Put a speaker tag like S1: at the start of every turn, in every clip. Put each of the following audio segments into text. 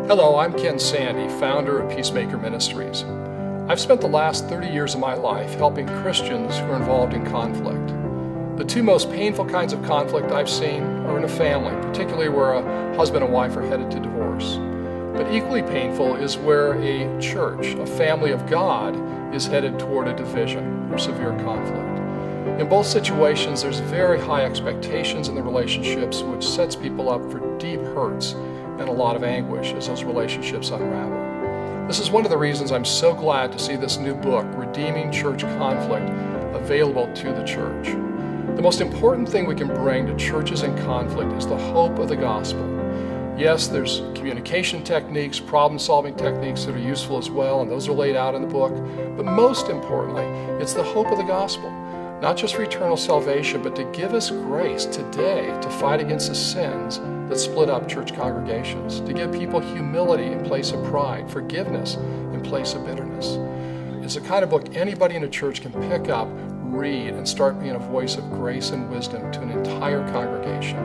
S1: Hello, I'm Ken Sande, founder of Peacemaker Ministries. I've spent the last 30 years of my life helping Christians who are involved in conflict. The two most painful kinds of conflict I've seen are in a family, particularly where a husband and wife are headed to divorce. But equally painful is where a church, a family of God, is headed toward a division or severe conflict. In both situations, there's very high expectations in the relationships, which sets people up for deep hurts and a lot of anguish as those relationships unravel. This is one of the reasons I'm so glad to see this new book, Redeeming Church Conflict, available to the church. The most important thing we can bring to churches in conflict is the hope of the gospel. Yes, there's communication techniques, problem-solving techniques that are useful as well, and those are laid out in the book. But most importantly, it's the hope of the gospel, not just for eternal salvation, but to give us grace today to fight against the sins that split up church congregations, to give people humility in place of pride, forgiveness in place of bitterness. It's the kind of book anybody in a church can pick up, read, and start being a voice of grace and wisdom to an entire congregation.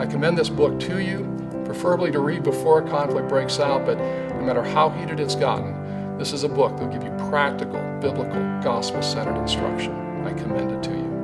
S1: I commend this book to you, preferably to read before a conflict breaks out, but no matter how heated it's gotten, this is a book that will give you practical, biblical, gospel-centered instruction. I commend it to you.